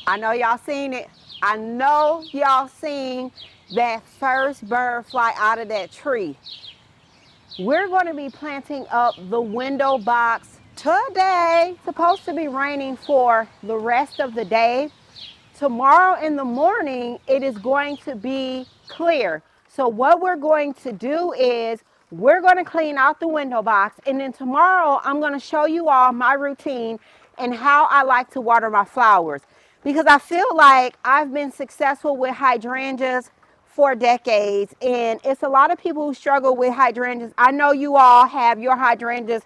I know y'all seen it. I know y'all seen that first bird fly out of that tree. We're going to be planting up the window box today. It's supposed to be raining for the rest of the day. Tomorrow in the morning, it is going to be clear. So what we're going to do is we're going to clean out the window box, and then tomorrow I'm going to show you all my routine and how I like to water my flowers, because I feel like I've been successful with hydrangeas for decades, and it's a lot of people who struggle with hydrangeas. I know you all have your hydrangeas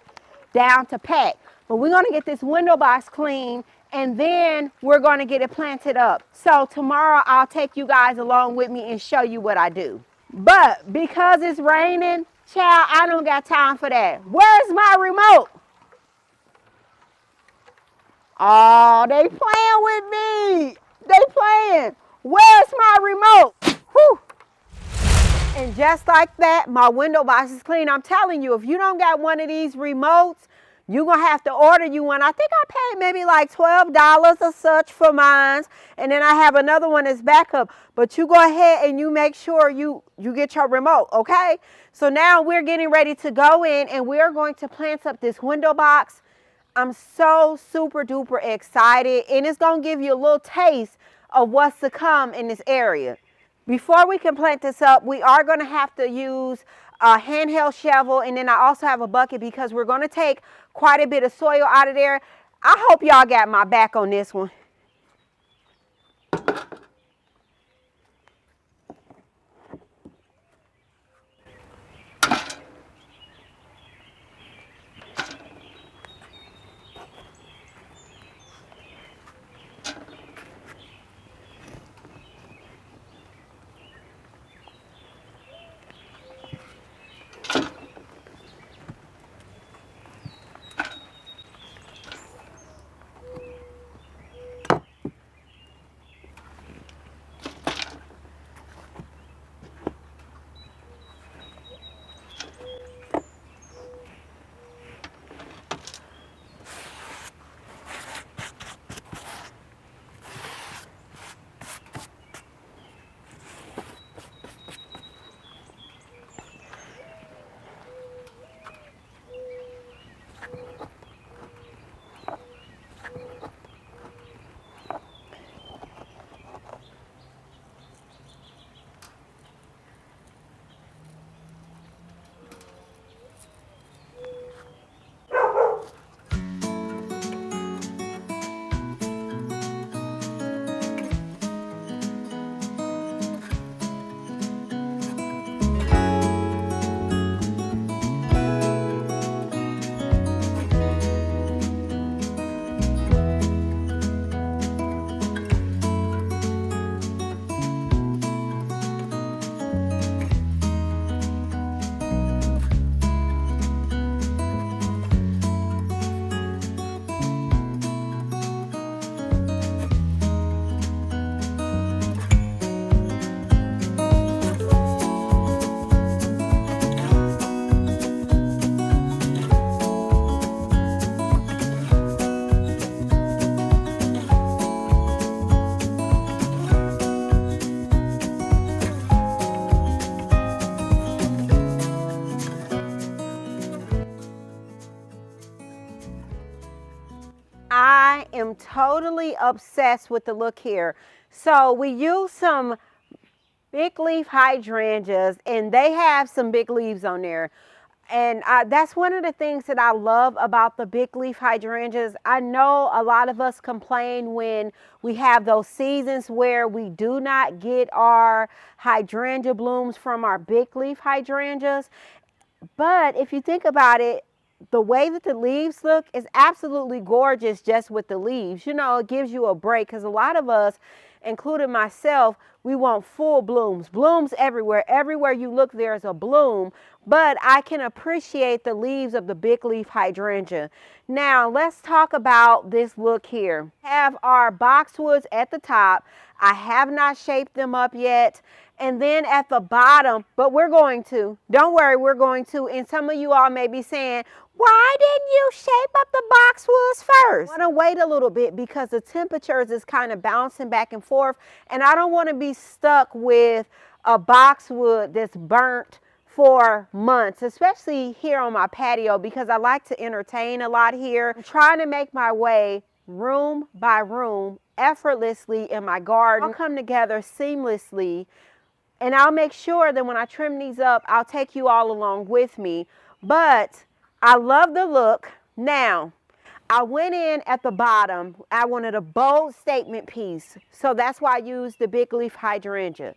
down to pat, but we're going to get this window box clean, and then we're going to get it planted up. So tomorrow I'll take you guys along with me and show you what I do. But because it's raining, child, I don't got time for that. Where's my remote? Oh, they playing with me. They playing. Where's my remote? Whew. And just like that, my window box is clean. I'm telling you, if you don't got one of these remotes, you're going to have to order you one. I think I paid maybe like $12 or such for mine. And then I have another one that's backup. But you go ahead and you make sure you get your remote, okay? So now we're getting ready to go in, and we're going to plant up this window box. I'm so super duper excited. And it's going to give you a little taste of what's to come in this area. Before we can plant this up, we are going to have to use a handheld shovel, and then I also have a bucket because we're going to take quite a bit of soil out of there. I hope y'all got my back on this one. I am totally obsessed with the look here. So we use some big leaf hydrangeas, and they have some big leaves on there. And that's one of the things that I love about the big leaf hydrangeas. I know a lot of us complain when we have those seasons where we do not get our hydrangea blooms from our big leaf hydrangeas. But if you think about it, the way that the leaves look is absolutely gorgeous just with the leaves. You know, it gives you a break, because a lot of us, including myself, we want full blooms. Blooms everywhere. Everywhere you look, there's a bloom. But I can appreciate the leaves of the big leaf hydrangea. Now, let's talk about this look here. We have our boxwoods at the top. I have not shaped them up yet. And then at the bottom, but we're going to, don't worry, we're going to, and some of you all may be saying, why didn't you shape up the boxwoods first? I want to wait a little bit because the temperatures is kind of bouncing back and forth, and I don't want to be stuck with a boxwood that's burnt for months, especially here on my patio, because I like to entertain a lot here. I'm trying to make my way room by room effortlessly in my garden. I'll come together seamlessly, and I'll make sure that when I trim these up, I'll take you all along with me. But I love the look. Now, I went in at the bottom. I wanted a bold statement piece, so that's why I used the big leaf hydrangea.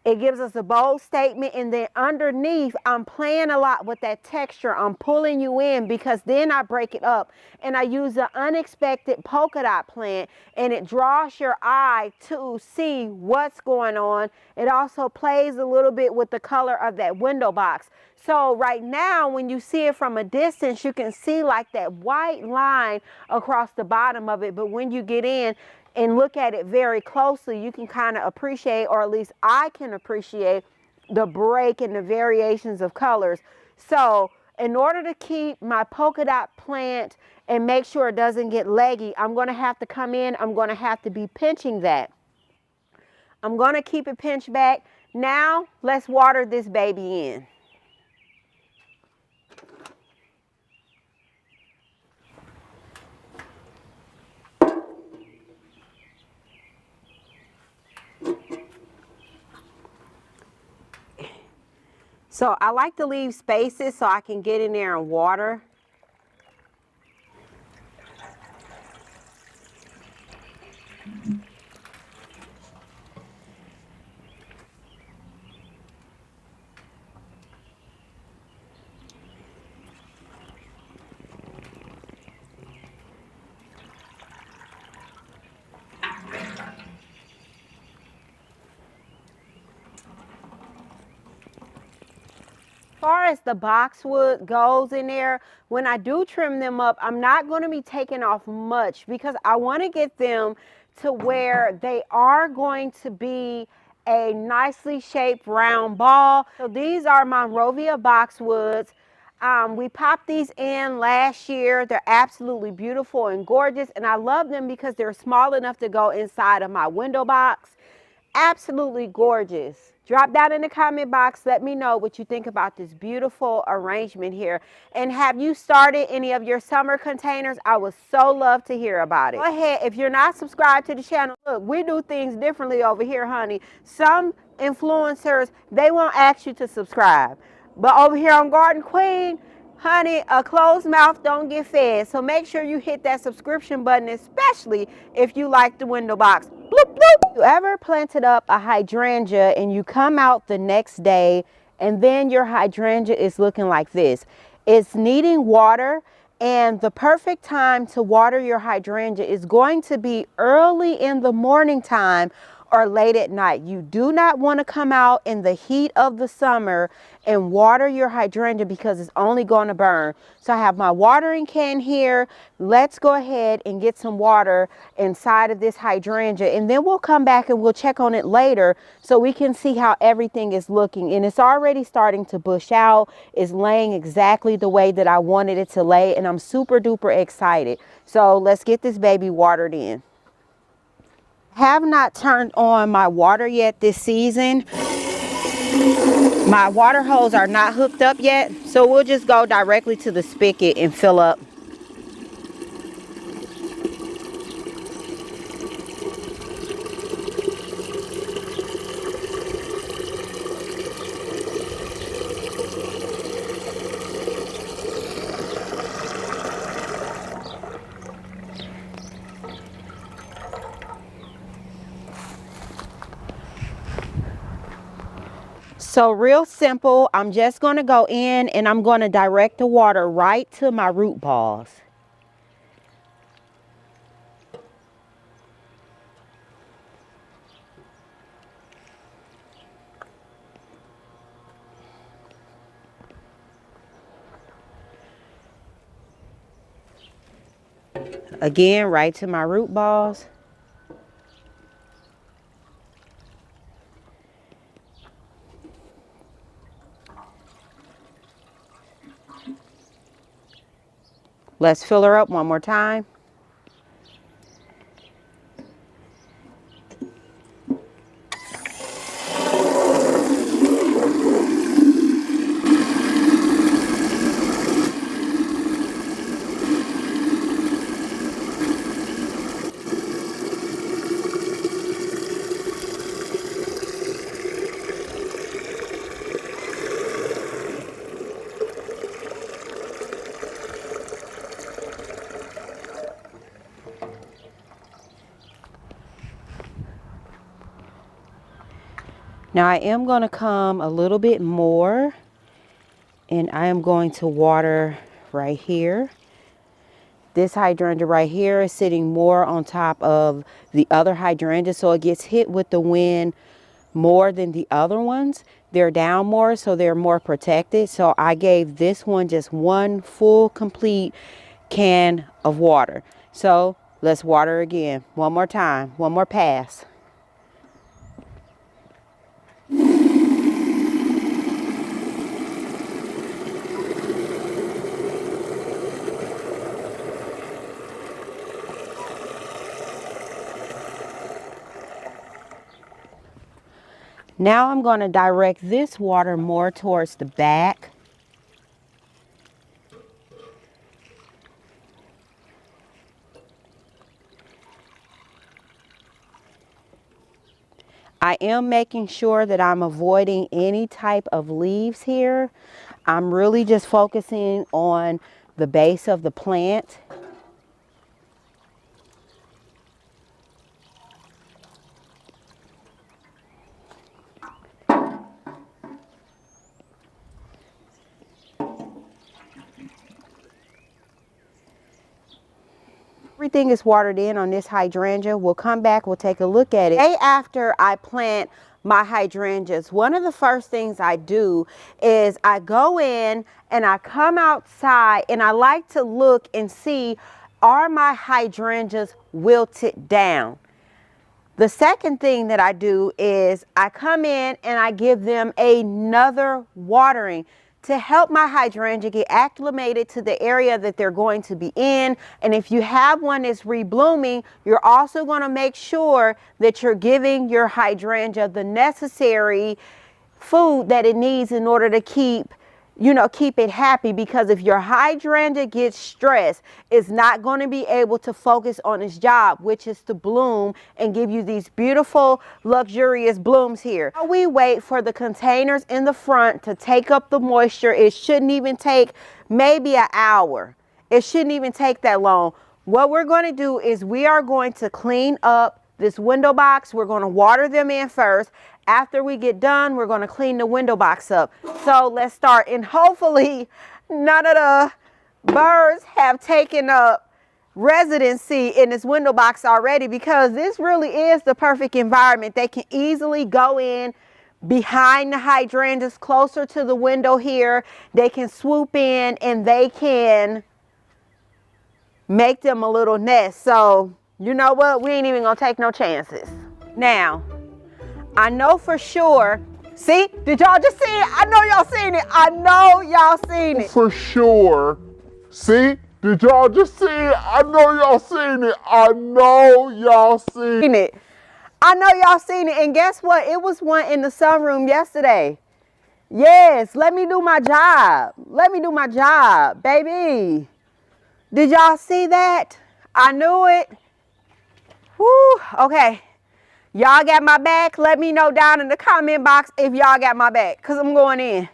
It gives us a bold statement, and then underneath, I'm playing a lot with that texture. I'm pulling you in because then I break it up, and I use the unexpected polka dot plant, and it draws your eye to see what's going on. It also plays a little bit with the color of that window box. So right now, when you see it from a distance, you can see like that white line across the bottom of it, but when you get in and look at it very closely, you can kind of appreciate, or at least I can appreciate, the break and the variations of colors. So in order to keep my polka dot plant and make sure it doesn't get leggy, I'm going to have to come in, I'm going to have to be pinching that. I'm going to keep it pinched back. Now let's water this baby in. So I like to leave spaces so I can get in there and water. As far as the boxwood goes in there, when I do trim them up, I'm not going to be taking off much because I want to get them to where they are going to be a nicely shaped round ball. So these are Monrovia Boxwoods. We popped these in last year. They're absolutely beautiful and gorgeous, and I love them because they're small enough to go inside of my window box. Absolutely gorgeous. Drop down in the comment box. Let me know what you think about this beautiful arrangement here. And have you started any of your summer containers? I would so love to hear about it. Go ahead. If you're not subscribed to the channel, look, we do things differently over here, honey. Some influencers, they won't ask you to subscribe. But over here on Garden Queen, honey, a closed mouth don't get fed. So make sure you hit that subscription button, especially if you like the window box. Bloop, bloop. You ever planted up a hydrangea and you come out the next day and then your hydrangea is looking like this? It's needing water, and the perfect time to water your hydrangea is going to be early in the morning time or late at night. You do not want to come out in the heat of the summer and water your hydrangea because it's only going to burn. So I have my watering can here. Let's go ahead and get some water inside of this hydrangea, and then we'll come back and we'll check on it later so we can see how everything is looking. And it's already starting to bush out. It's laying exactly the way that I wanted it to lay, and I'm super duper excited. So let's get this baby watered in. Have not turned on my water yet this season. My water hose are not hooked up yet, so we'll just go directly to the spigot and fill up. So real simple, I'm just going to go in and I'm going to direct the water right to my root balls. Again, right to my root balls. Let's fill her up one more time. Now I am going to come a little bit more, and I am going to water right here. This hydrangea right here is sitting more on top of the other hydrangea, so it gets hit with the wind more than the other ones. They're down more, so they're more protected. So I gave this one just one full complete can of water. So let's water again one more time, one more pass. Now I'm going to direct this water more towards the back. I am making sure that I'm avoiding any type of leaves here. I'm really just focusing on the base of the plant. Everything is watered in on this hydrangea. We'll come back, we'll take a look at it. Day after I plant my hydrangeas, one of the first things I do is I go in and I come outside and I like to look and see, are my hydrangeas wilted down? The second thing that I do is I come in and I give them another watering to help my hydrangea get acclimated to the area that they're going to be in. And if you have one that's reblooming, you're also going to make sure that you're giving your hydrangea the necessary food that it needs in order to keep it happy, because if your hydrangea gets stressed, it's not going to be able to focus on its job, which is to bloom and give you these beautiful, luxurious blooms here. While we wait for the containers in the front to take up the moisture, it shouldn't even take maybe an hour. It shouldn't even take that long. What we're going to do is we are going to clean up this window box. We're going to water them in first. After we get done, we're going to clean the window box up. So let's start. And hopefully none of the birds have taken up residency in this window box already, because this really is the perfect environment. They can easily go in behind the hydrangeas closer to the window here. They can swoop in and they can make them a little nest. So you know what? We ain't even going to take no chances. Now, I know for sure. See, did y'all just see it? I know y'all seen it. I know y'all seen it. For sure. See, did y'all just see it? I know y'all seen it. I know y'all seen it. I know y'all seen it. And guess what? It was one in the sunroom yesterday. Yes, let me do my job. Let me do my job, baby. Did y'all see that? I knew it. Whew, okay. Y'all got my back? Let me know down in the comment box if y'all got my back, because I'm going in.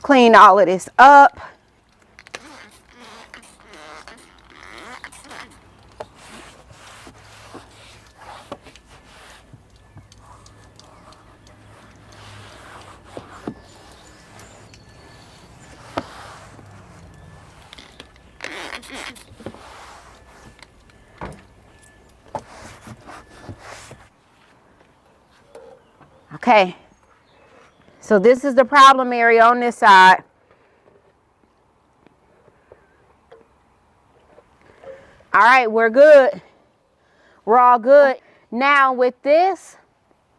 Clean all of this up. Okay, so this is the problem area on this side. All right, we're good. We're all good. Now with this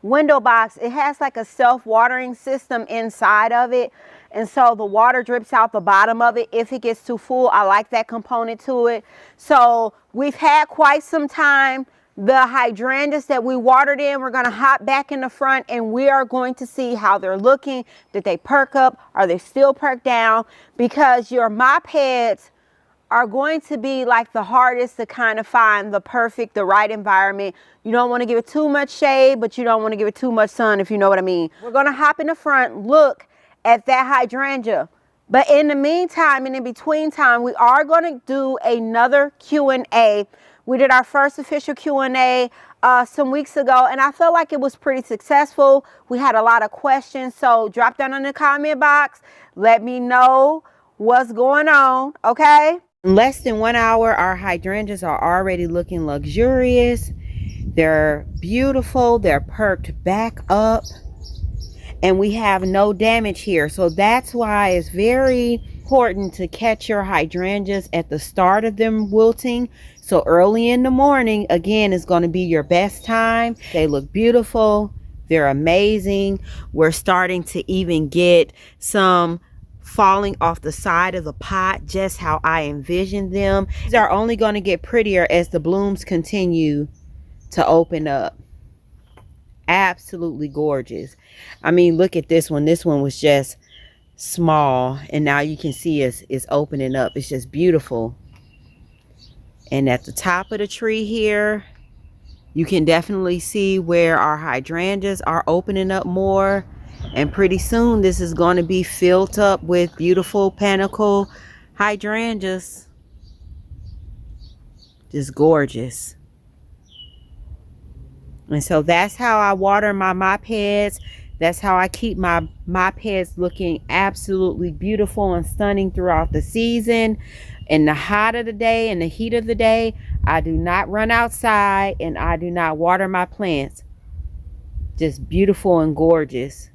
window box, it has like a self-watering system inside of it. And so the water drips out the bottom of it if it gets too full. I like that component to it. So we've had quite some time. The hydrangeas that we watered in, we're going to hop back in the front and we are going to see how they're looking. Did they perk up? Are they still perked down? Because your mop heads are going to be like the hardest to kind of find the right environment. You don't want to give it too much shade, but you don't want to give it too much sun, if you know what I mean. We're going to hop in the front, look at that hydrangea. But in the meantime and in between time, we are going to do another Q&A. We did our first official Q&A some weeks ago, and I felt like it was pretty successful. We had a lot of questions, so drop down in the comment box. Let me know what's going on, okay? In less than 1 hour, our hydrangeas are already looking luxurious. They're beautiful. They're perked back up. And we have no damage here. So that's why it's very important to catch your hydrangeas at the start of them wilting. So early in the morning, again, is going to be your best time. They look beautiful. They're amazing. We're starting to even get some falling off the side of the pot, just how I envisioned them. These are only going to get prettier as the blooms continue to open up. Absolutely gorgeous. I mean, look at this one. This one was just small, and now you can see it's opening up. It's just beautiful. And at the top of the tree here, you can definitely see where our hydrangeas are opening up more. And pretty soon this is going to be filled up with beautiful panicle hydrangeas. Just gorgeous. And so that's how I water my mop heads. That's how I keep my mop heads looking absolutely beautiful and stunning throughout the season. In the hot of the day and the heat of the day, I do not run outside and I do not water my plants. Just beautiful and gorgeous.